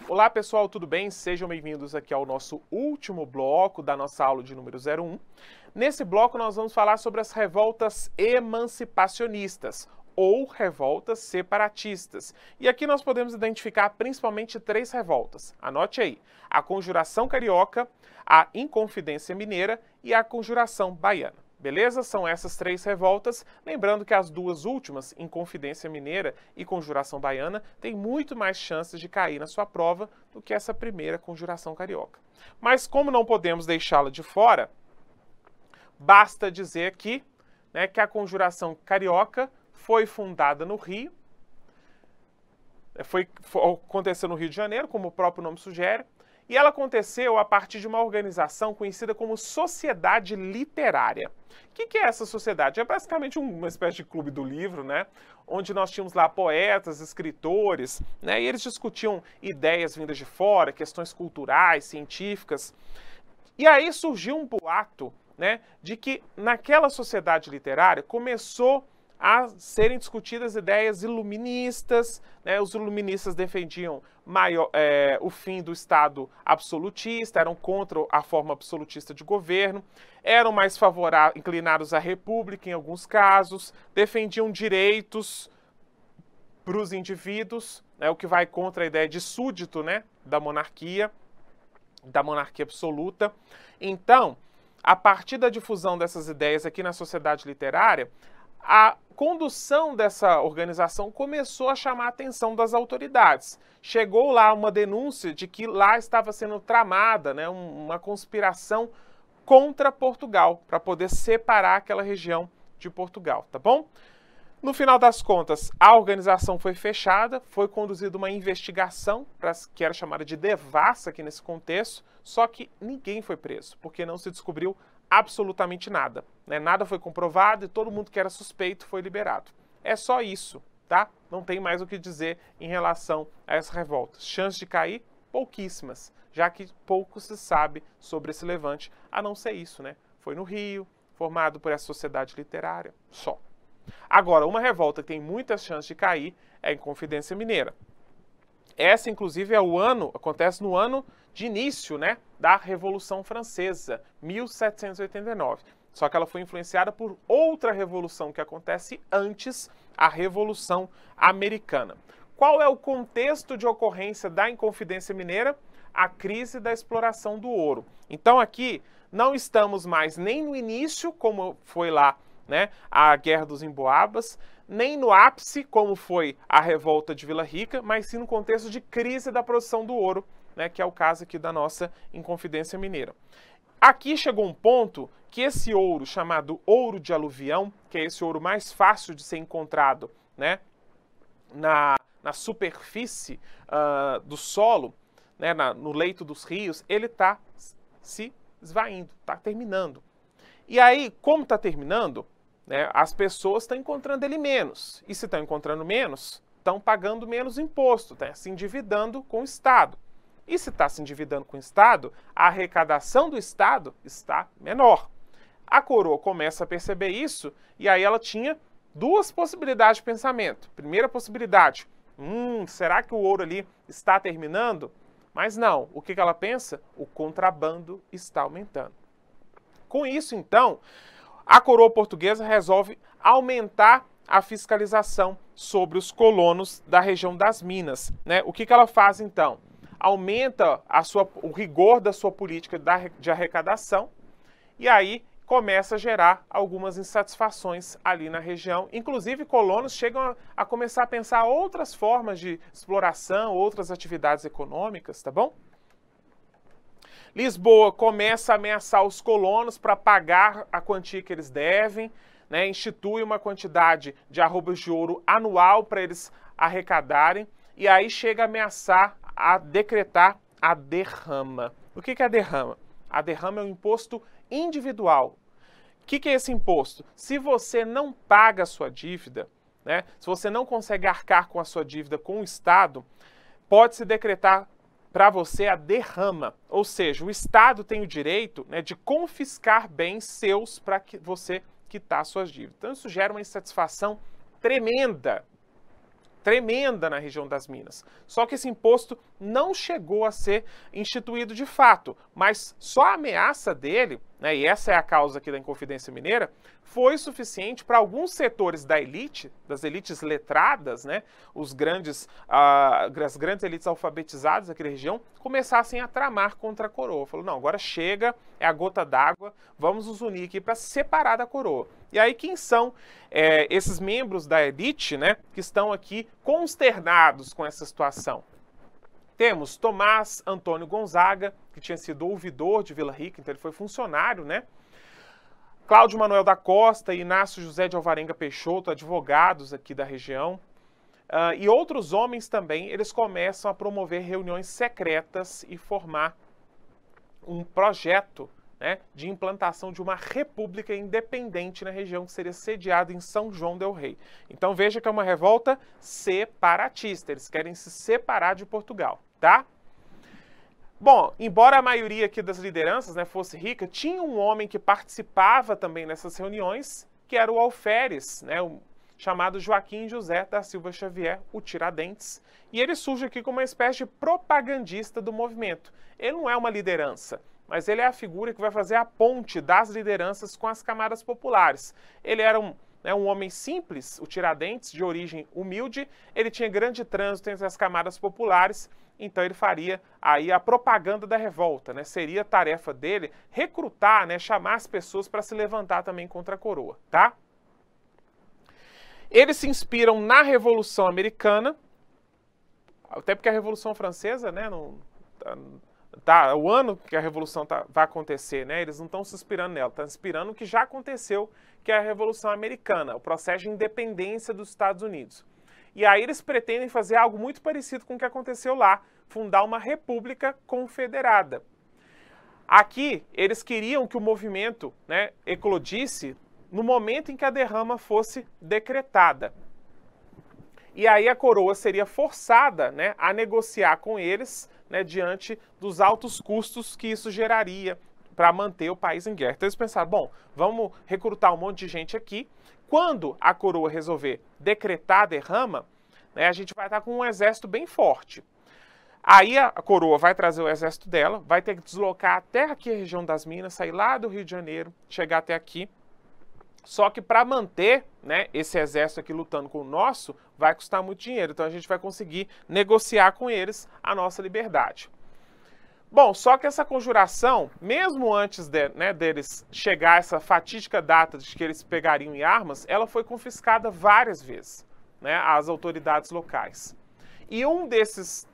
Olá pessoal, tudo bem? Sejam bem-vindos aqui ao nosso último bloco da nossa aula de número 01. Nesse bloco nós vamos falar sobre as revoltas emancipacionistas ou revoltas separatistas. E aqui nós podemos identificar principalmente três revoltas. Anote aí: a Conjuração Carioca, a Inconfidência Mineira e a Conjuração Baiana. Beleza? São essas três revoltas. Lembrando que as duas últimas, Inconfidência Mineira e Conjuração Baiana, têm muito mais chances de cair na sua prova do que essa primeira Conjuração Carioca. Mas como não podemos deixá-la de fora, basta dizer aqui, que a Conjuração Carioca foi fundada no Rio, aconteceu no Rio de Janeiro, como o próprio nome sugere, e ela aconteceu a partir de uma organização conhecida como Sociedade Literária. O que é essa sociedade? É basicamente uma espécie de clube do livro, onde nós tínhamos lá poetas, escritores, e eles discutiam ideias vindas de fora, questões culturais, científicas. E aí surgiu um boato, de que naquela sociedade literária começou a serem discutidas ideias iluministas. Os iluministas defendiam o fim do Estado absolutista, eram contra a forma absolutista de governo, eram mais inclinados à república em alguns casos, defendiam direitos para os indivíduos, o que vai contra a ideia de súdito, da monarquia absoluta. Então, a partir da difusão dessas ideias aqui na sociedade literária, a condução dessa organização começou a chamar a atenção das autoridades. Chegou lá uma denúncia de que lá estava sendo tramada, uma conspiração contra Portugal, para poder separar aquela região de Portugal, tá bom? No final das contas, a organização foi fechada, foi conduzida uma investigação, que era chamada de devassa aqui nesse contexto, só que ninguém foi preso, porque não se descobriu absolutamente nada. Nada foi comprovado e todo mundo que era suspeito foi liberado. É só isso, tá? Não tem mais o que dizer em relação a essas revoltas. Chances de cair? Pouquíssimas, já que pouco se sabe sobre esse levante, a não ser isso, Foi no Rio, formado por essa sociedade literária, só. Agora, uma revolta que tem muitas chances de cair é a Inconfidência Mineira. Essa, inclusive, acontece no ano de início, da Revolução Francesa, 1789. Só que ela foi influenciada por outra revolução que acontece antes, a Revolução Americana. Qual é o contexto de ocorrência da Inconfidência Mineira? A crise da exploração do ouro. Então aqui não estamos mais nem no início, como foi lá, a Guerra dos Emboabas, nem no ápice, como foi a revolta de Vila Rica, mas sim no contexto de crise da produção do ouro, que é o caso aqui da nossa Inconfidência Mineira. Aqui chegou um ponto que esse ouro, chamado ouro de aluvião, que é esse ouro mais fácil de ser encontrado na superfície do solo, no leito dos rios, ele está se esvaindo, está terminando. E aí, como está terminando, as pessoas estão encontrando ele menos. E se estão encontrando menos, estão pagando menos imposto, estão se endividando com o Estado. E se está se endividando com o Estado, a arrecadação do Estado está menor. A coroa começa a perceber isso e aí ela tinha duas possibilidades de pensamento. Primeira possibilidade, será que o ouro ali está terminando? Mas não, o que ela pensa? O contrabando está aumentando. Com isso, então, a coroa portuguesa resolve aumentar a fiscalização sobre os colonos da região das Minas. O que ela faz, então? Aumenta o rigor da sua política de arrecadação e aí começa a gerar algumas insatisfações ali na região. Inclusive, colonos chegam a começar a pensar outras formas de exploração, outras atividades econômicas, tá bom? Lisboa começa a ameaçar os colonos para pagar a quantia que eles devem, institui uma quantidade de arrobas de ouro anual para eles arrecadarem, e aí chega a ameaçar a decretar a derrama. O que é a derrama? A derrama é um imposto individual. O que é esse imposto? Se você não paga a sua dívida, se você não consegue arcar com a sua dívida com o Estado, pode-se decretar para você a derrama, ou seja, o Estado tem o direito de confiscar bens seus para que você quitar suas dívidas. Então isso gera uma insatisfação tremenda tremenda na região das Minas. Só que esse imposto não chegou a ser instituído de fato, mas só a ameaça dele, né, e essa é a causa aqui da Inconfidência Mineira, foi suficiente para alguns setores da elite, das elites letradas, né, as grandes elites alfabetizadas daquela região, começassem a tramar contra a coroa. Falou, não, agora chega, é a gota d'água, vamos nos unir aqui para separar da coroa. E aí quem são esses membros da elite, né, que estão aqui consternados com essa situação? Temos Tomás Antônio Gonzaga, que tinha sido ouvidor de Vila Rica, então ele foi funcionário, né? Cláudio Manuel da Costa e Inácio José de Alvarenga Peixoto, advogados aqui da região. E outros homens também, eles começam a promover reuniões secretas e formar um projeto, né, de implantação de uma república independente na região que seria sediada em São João del Rei. Então veja que é uma revolta separatista, eles querem se separar de Portugal, tá? Bom, embora a maioria aqui das lideranças, né, fosse rica, tinha um homem que participava também nessas reuniões, que era o alferes, né, o chamado Joaquim José da Silva Xavier, o Tiradentes, e ele surge aqui como uma espécie de propagandista do movimento. Ele não é uma liderança, mas ele é a figura que vai fazer a ponte das lideranças com as camadas populares. Ele era um homem simples, o Tiradentes, de origem humilde, ele tinha grande trânsito entre as camadas populares, então ele faria aí a propaganda da revolta, né? Seria tarefa dele recrutar, né, chamar as pessoas para se levantar também contra a coroa, tá? Eles se inspiram na Revolução Americana, até porque a Revolução Francesa, né, o ano que a Revolução vai acontecer, né, eles não estão se inspirando nela, estão se inspirando no que já aconteceu, que é a Revolução Americana, o processo de independência dos Estados Unidos. E aí eles pretendem fazer algo muito parecido com o que aconteceu lá, fundar uma república confederada. Aqui, eles queriam que o movimento, né, eclodisse no momento em que a derrama fosse decretada. E aí a coroa seria forçada, né, a negociar com eles, né, diante dos altos custos que isso geraria para manter o país em guerra. Então eles pensaram, bom, vamos recrutar um monte de gente aqui. Quando a coroa resolver decretar a derrama, né, a gente vai estar com um exército bem forte. Aí a coroa vai trazer o exército dela, vai ter que deslocar até aqui a região das Minas, sair lá do Rio de Janeiro, chegar até aqui. Só que para manter, né, esse exército aqui lutando com o nosso, vai custar muito dinheiro. Então a gente vai conseguir negociar com eles a nossa liberdade. Bom, só que essa conjuração, mesmo antes deles chegar a essa fatídica data de que eles pegariam em armas, ela foi confiscada várias vezes, né, às autoridades locais. E um desses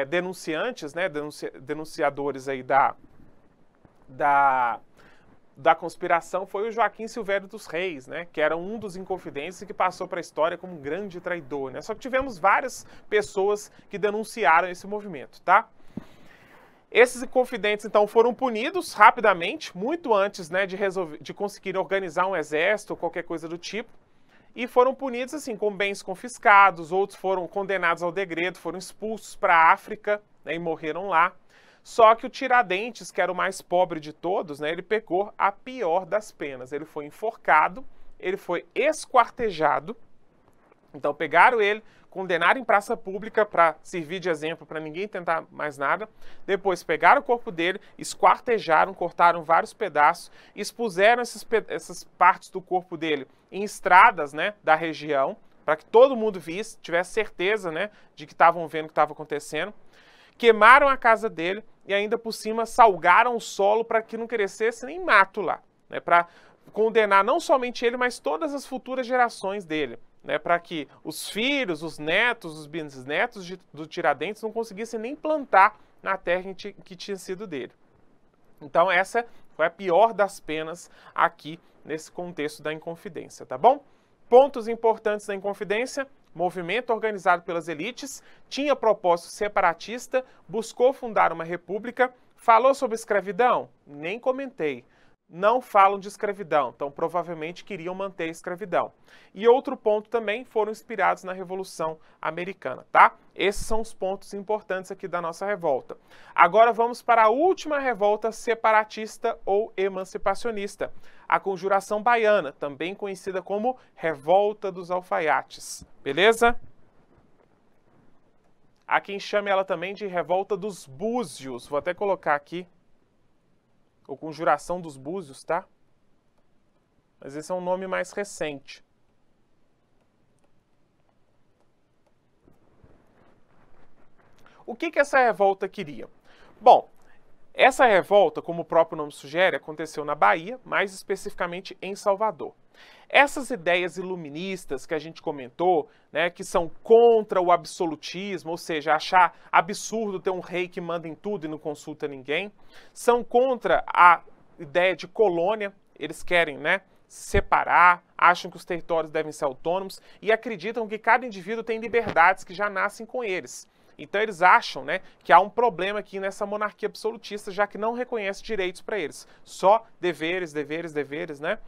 denunciantes, né, denunciadores aí da conspiração foi o Joaquim Silvério dos Reis, né, que era um dos inconfidentes e que passou para a história como um grande traidor, né? Só que tivemos várias pessoas que denunciaram esse movimento, tá? Esses inconfidentes, então, foram punidos rapidamente, muito antes, né, de conseguir organizar um exército ou qualquer coisa do tipo, e foram punidos, assim, com bens confiscados, outros foram condenados ao degredo, foram expulsos para a África, né, e morreram lá. Só que o Tiradentes, que era o mais pobre de todos, né, ele pegou a pior das penas. Ele foi enforcado, ele foi esquartejado. Então pegaram ele, condenaram em praça pública para servir de exemplo para ninguém tentar mais nada. Depois pegaram o corpo dele, esquartejaram, cortaram vários pedaços, expuseram essas partes do corpo dele em estradas, né, da região, para que todo mundo visse, tivesse certeza, né, de que estavam vendo o que estava acontecendo. Queimaram a casa dele e ainda por cima salgaram o solo para que não crescesse nem mato lá, né, para condenar não somente ele, mas todas as futuras gerações dele, né, para que os filhos, os netos, os bisnetos do Tiradentes não conseguissem nem plantar na terra que tinha sido dele. Então essa foi a pior das penas aqui nesse contexto da Inconfidência, tá bom? Pontos importantes da Inconfidência: movimento organizado pelas elites, tinha propósito separatista, buscou fundar uma república. Falou sobre escravidão? Nem comentei. Não falam de escravidão, então provavelmente queriam manter a escravidão. E outro ponto também, foram inspirados na Revolução Americana, tá? Esses são os pontos importantes aqui da nossa revolta. Agora vamos para a última revolta separatista ou emancipacionista, a Conjuração Baiana, também conhecida como Revolta dos Alfaiates, beleza? Há quem chame ela também de Revolta dos Búzios. Vou até colocar aqui, ou Conjuração dos Búzios, tá? Mas esse é um nome mais recente. O que essa revolta queria? Bom, essa revolta, como o próprio nome sugere, aconteceu na Bahia, mais especificamente em Salvador. Essas ideias iluministas que a gente comentou, né, que são contra o absolutismo, ou seja, achar absurdo ter um rei que manda em tudo e não consulta ninguém, são contra a ideia de colônia, eles querem, né, separar, acham que os territórios devem ser autônomos e acreditam que cada indivíduo tem liberdades que já nascem com eles. Então eles acham, né, que há um problema aqui nessa monarquia absolutista, já que não reconhece direitos para eles, só deveres, deveres, deveres, né?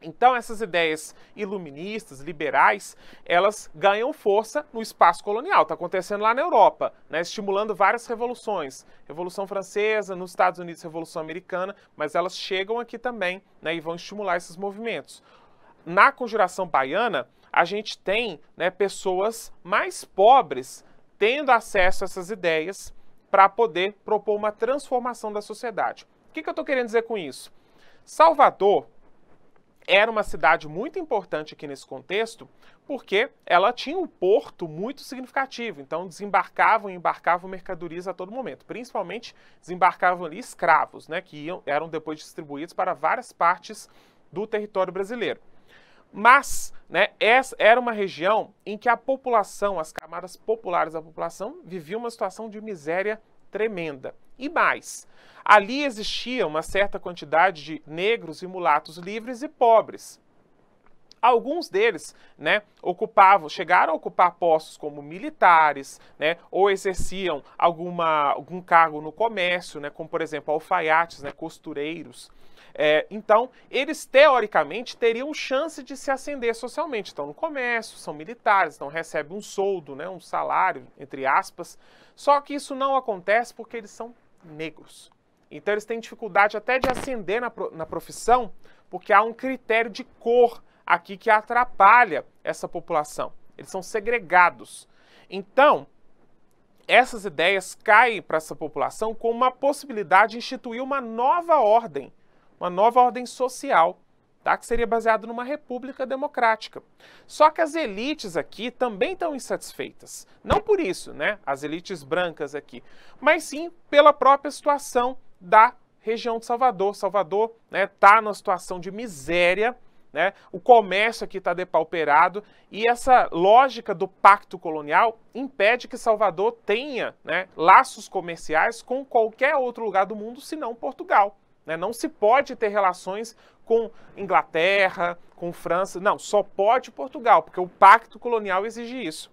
Então essas ideias iluministas, liberais, elas ganham força no espaço colonial. Está acontecendo lá na Europa, né, estimulando várias revoluções. Revolução Francesa, nos Estados Unidos, Revolução Americana, mas elas chegam aqui também, né, e vão estimular esses movimentos. Na Conjuração Baiana, a gente tem, né, pessoas mais pobres tendo acesso a essas ideias para poder propor uma transformação da sociedade. O que eu estou querendo dizer com isso? Salvador era uma cidade muito importante aqui nesse contexto, porque ela tinha um porto muito significativo, então desembarcavam e embarcavam mercadorias a todo momento, principalmente desembarcavam ali escravos, né, que eram depois distribuídos para várias partes do território brasileiro. Mas, né, essa era uma região em que a população, as camadas populares da população, viviam uma situação de miséria tremenda. E mais, ali existia uma certa quantidade de negros e mulatos livres e pobres. Alguns deles, né, chegaram a ocupar postos como militares, né, ou exerciam algum cargo no comércio, né, como por exemplo alfaiates, né, costureiros. Então, eles teoricamente teriam chance de se ascender socialmente. Estão no comércio, são militares, então recebem um soldo, né, um salário, entre aspas. Só que isso não acontece porque eles são negros. Então, eles têm dificuldade até de ascender na profissão, porque há um critério de cor aqui que atrapalha essa população. Eles são segregados. Então, essas ideias caem para essa população com uma possibilidade de instituir uma nova ordem social, tá? Que seria baseada numa república democrática. Só que as elites aqui também estão insatisfeitas. Não por isso, né? As elites brancas aqui, mas sim pela própria situação da região de Salvador. Salvador, né, tá numa situação de miséria, né? O comércio aqui está depauperado e essa lógica do pacto colonial impede que Salvador tenha, né, laços comerciais com qualquer outro lugar do mundo, senão Portugal. Não se pode ter relações com Inglaterra, com França, não, só pode Portugal, porque o pacto colonial exige isso.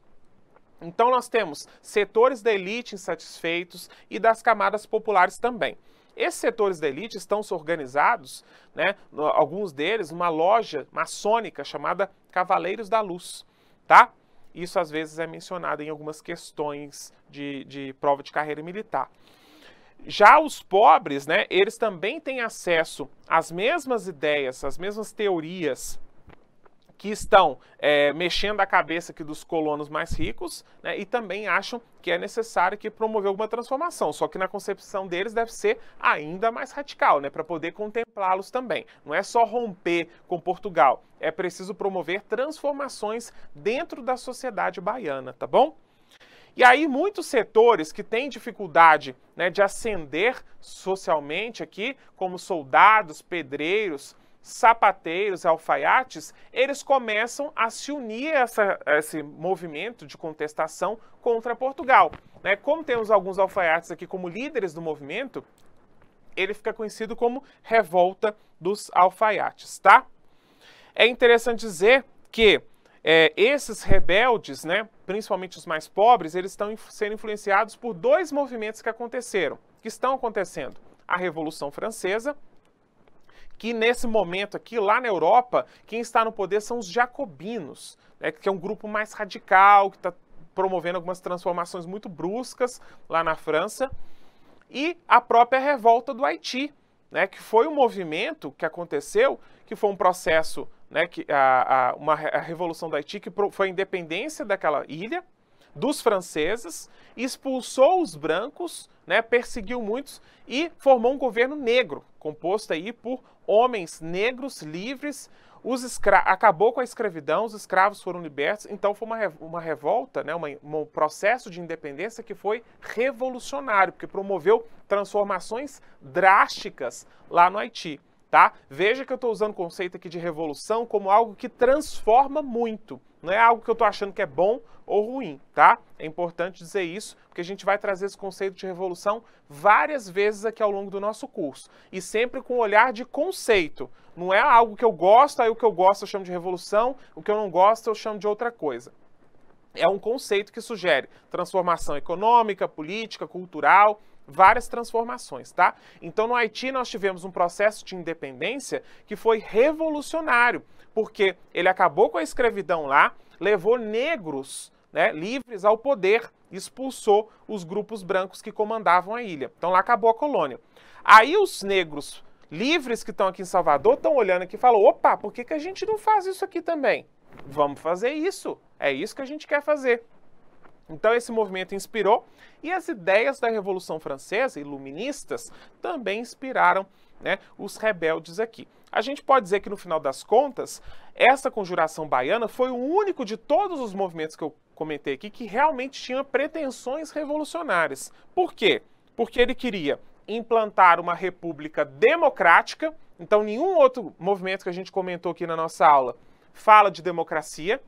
Então nós temos setores da elite insatisfeitos e das camadas populares também. Esses setores da elite estão se organizados, né, alguns deles, numa loja maçônica chamada Cavaleiros da Luz, tá? Isso às vezes é mencionado em algumas questões de prova de carreira militar. Já os pobres, né, eles também têm acesso às mesmas ideias, às mesmas teorias que estão mexendo a cabeça aqui dos colonos mais ricos, né, e também acham que é necessário que promover alguma transformação, só que na concepção deles deve ser ainda mais radical, né, para poder contemplá-los também. Não é só romper com Portugal, é preciso promover transformações dentro da sociedade baiana, tá bom? E aí muitos setores que têm dificuldade, né, de ascender socialmente aqui, como soldados, pedreiros, sapateiros, alfaiates, eles começam a se unir a esse movimento de contestação contra Portugal. Né? Como temos alguns alfaiates aqui como líderes do movimento, ele fica conhecido como Revolta dos Alfaiates, tá? É interessante dizer que esses rebeldes, né, principalmente os mais pobres, eles estão sendo influenciados por dois movimentos que estão acontecendo. A Revolução Francesa, que nesse momento aqui, lá na Europa, quem está no poder são os jacobinos, né, que é um grupo mais radical, que está promovendo algumas transformações muito bruscas lá na França, e a própria Revolta do Haiti, né, que foi um movimento que aconteceu, que foi um processo, né, a Revolução do Haiti, que foi a independência daquela ilha, dos franceses, expulsou os brancos, né, perseguiu muitos e formou um governo negro, composto aí por homens negros livres. Acabou com a escravidão, os escravos foram libertos, então foi uma revolta, né, um processo de independência que foi revolucionário, porque promoveu transformações drásticas lá no Haiti. Tá? Veja que eu estou usando o conceito aqui de revolução como algo que transforma muito, não é algo que eu estou achando que é bom ou ruim, tá? É importante dizer isso, porque a gente vai trazer esse conceito de revolução várias vezes aqui ao longo do nosso curso, e sempre com um olhar de conceito. Não é algo que eu gosto, aí o que eu gosto eu chamo de revolução, o que eu não gosto eu chamo de outra coisa. É um conceito que sugere transformação econômica, política, cultural, várias transformações, tá? Então, no Haiti, nós tivemos um processo de independência que foi revolucionário, porque ele acabou com a escravidão lá, levou negros, né, livres ao poder, expulsou os grupos brancos que comandavam a ilha. Então, lá acabou a colônia. Aí, os negros livres que estão aqui em Salvador estão olhando aqui e falam, opa, por que a gente não faz isso aqui também? Vamos fazer isso. É isso que a gente quer fazer. Então esse movimento inspirou e as ideias da Revolução Francesa, iluministas, também inspiraram, né, os rebeldes aqui. A gente pode dizer que no final das contas, essa conjuração baiana foi o único de todos os movimentos que eu comentei aqui que realmente tinha pretensões revolucionárias. Por quê? Porque ele queria implantar uma república democrática, então nenhum outro movimento que a gente comentou aqui na nossa aula fala de democracia,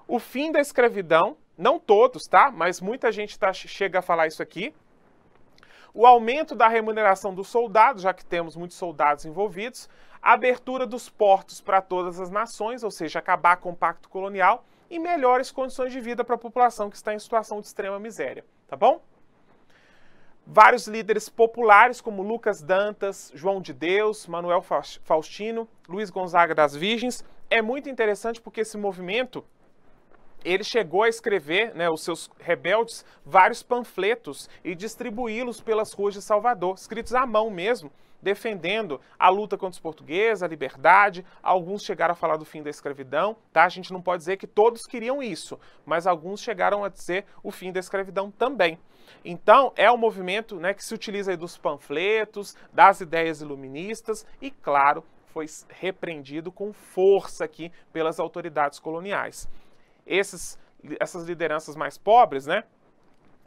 o fim da escravidão, não todos, tá? Mas muita gente chega a falar isso aqui, o aumento da remuneração dos soldados, já que temos muitos soldados envolvidos, a abertura dos portos para todas as nações, ou seja, acabar com o pacto colonial e melhores condições de vida para a população que está em situação de extrema miséria, tá bom? Vários líderes populares, como Lucas Dantas, João de Deus, Manuel Faustino, Luiz Gonzaga das Virgens. É muito interessante porque esse movimento, ele chegou a escrever, né, os seus rebeldes, vários panfletos e distribuí-los pelas ruas de Salvador, escritos à mão mesmo, defendendo a luta contra os portugueses, a liberdade. Alguns chegaram a falar do fim da escravidão, tá? A gente não pode dizer que todos queriam isso, mas alguns chegaram a dizer o fim da escravidão também. Então, é um movimento, né, que se utiliza aí dos panfletos, das ideias iluministas e, claro, foi repreendido com força aqui pelas autoridades coloniais. Essas lideranças mais pobres, né,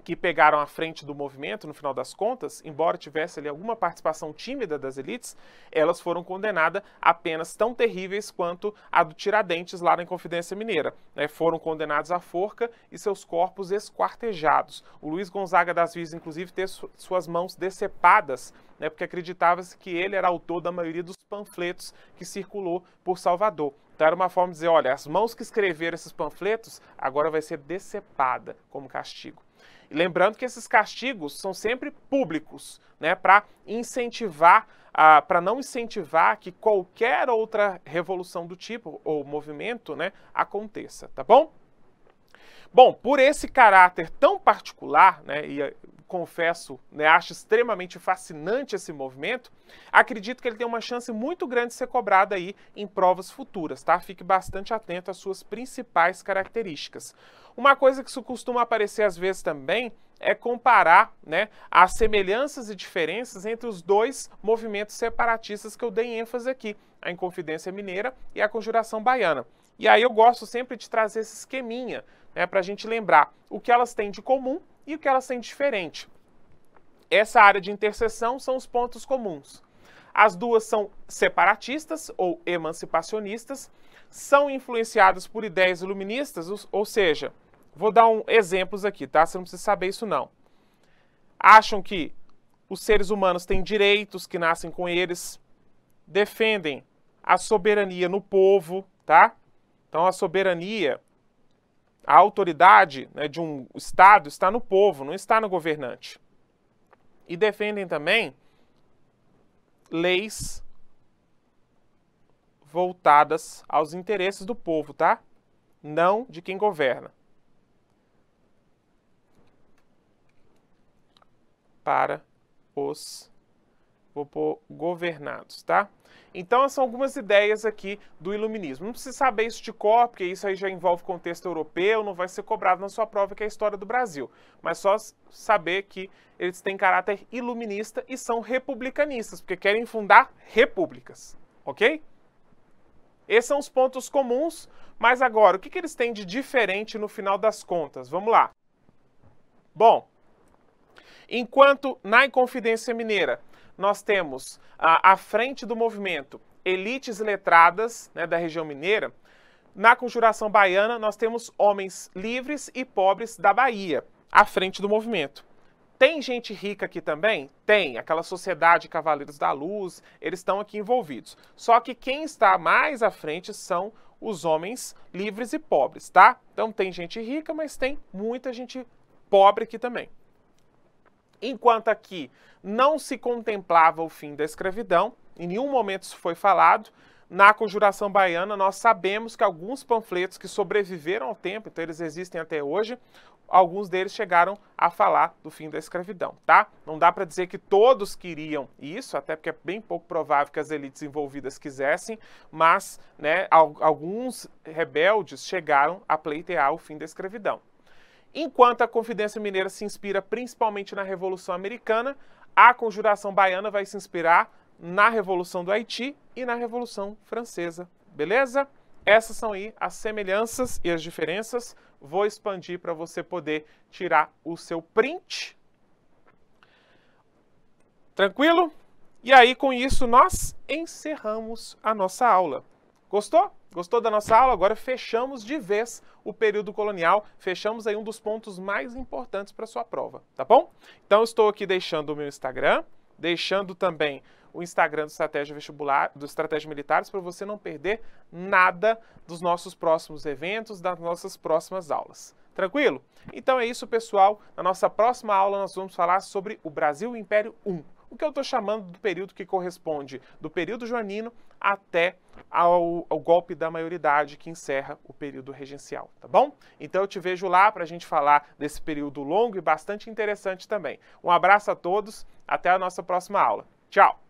que pegaram a frente do movimento, no final das contas, embora tivesse ali alguma participação tímida das elites, elas foram condenadas a penas tão terríveis quanto a do Tiradentes lá na Inconfidência Mineira, né? Foram condenados à forca e seus corpos esquartejados. O Luiz Gonzaga das Virgens, inclusive, teve suas mãos decepadas, né? Porque acreditava-se que ele era autor da maioria dos panfletos que circulou por Salvador. Então era uma forma de dizer, olha, as mãos que escreveram esses panfletos agora vai ser decepada como castigo. E lembrando que esses castigos são sempre públicos, né, para incentivar, para não incentivar que qualquer outra revolução do tipo ou movimento, né, aconteça, tá bom? Bom, por esse caráter tão particular, né, e confesso, né, acho extremamente fascinante esse movimento, acredito que ele tem uma chance muito grande de ser cobrado aí em provas futuras, tá? Fique bastante atento às suas principais características. Uma coisa que isso costuma aparecer às vezes também é comparar, né, as semelhanças e diferenças entre os dois movimentos separatistas que eu dei ênfase aqui, a Inconfidência Mineira e a Conjuração Baiana. E aí eu gosto sempre de trazer esse esqueminha, né, para a gente lembrar o que elas têm de comum e o que elas têm de diferente. Essa área de interseção são os pontos comuns. As duas são separatistas ou emancipacionistas, são influenciadas por ideias iluministas, ou seja, vou dar exemplos aqui, tá? Você não precisa saber isso não. Acham que os seres humanos têm direitos que nascem com eles, defendem a soberania no povo, tá? Então a soberania, a autoridade, né, de um Estado está no povo, não está no governante. E defendem também leis voltadas aos interesses do povo, tá? Não de quem governa. Para os vou pôr governados, tá? Então, são algumas ideias aqui do iluminismo. Não precisa saber isso de cor, porque isso aí já envolve contexto europeu, não vai ser cobrado na sua prova, que é a história do Brasil. Mas só saber que eles têm caráter iluminista e são republicanistas, porque querem fundar repúblicas, ok? Esses são os pontos comuns, mas agora, o que eles têm de diferente no final das contas? Vamos lá. Bom, enquanto na Inconfidência Mineira nós temos à frente do movimento elites letradas, né, da região mineira, na Conjuração Baiana nós temos homens livres e pobres da Bahia, à frente do movimento. Tem gente rica aqui também? Tem, aquela sociedade Cavaleiros da Luz, eles estão aqui envolvidos. Só que quem está mais à frente são os homens livres e pobres, tá? Então tem gente rica, mas tem muita gente pobre aqui também. Enquanto aqui não se contemplava o fim da escravidão, em nenhum momento isso foi falado, na Conjuração Baiana nós sabemos que alguns panfletos que sobreviveram ao tempo, então eles existem até hoje, alguns deles chegaram a falar do fim da escravidão, tá? Não dá para dizer que todos queriam isso, até porque é bem pouco provável que as elites envolvidas quisessem, mas, né, alguns rebeldes chegaram a pleitear o fim da escravidão. Enquanto a Confidência Mineira se inspira principalmente na Revolução Americana, a Conjuração Baiana vai se inspirar na Revolução do Haiti e na Revolução Francesa, beleza? Essas são aí as semelhanças e as diferenças. Vou expandir para você poder tirar o seu print. Tranquilo? E aí, com isso, nós encerramos a nossa aula. Gostou? Gostou da nossa aula? Agora fechamos de vez o período colonial, fechamos aí um dos pontos mais importantes para a sua prova, tá bom? Então, eu estou aqui deixando o meu Instagram, deixando também o Instagram do Estratégia Vestibular, do Estratégia Militares, para você não perder nada dos nossos próximos eventos, das nossas próximas aulas. Tranquilo? Então é isso, pessoal. Na nossa próxima aula nós vamos falar sobre o Brasil Império I, o que eu estou chamando do período que corresponde do período joanino até ao golpe da maioridade, que encerra o período regencial, tá bom? Então eu te vejo lá para a gente falar desse período longo e bastante interessante também. Um abraço a todos, até a nossa próxima aula. Tchau!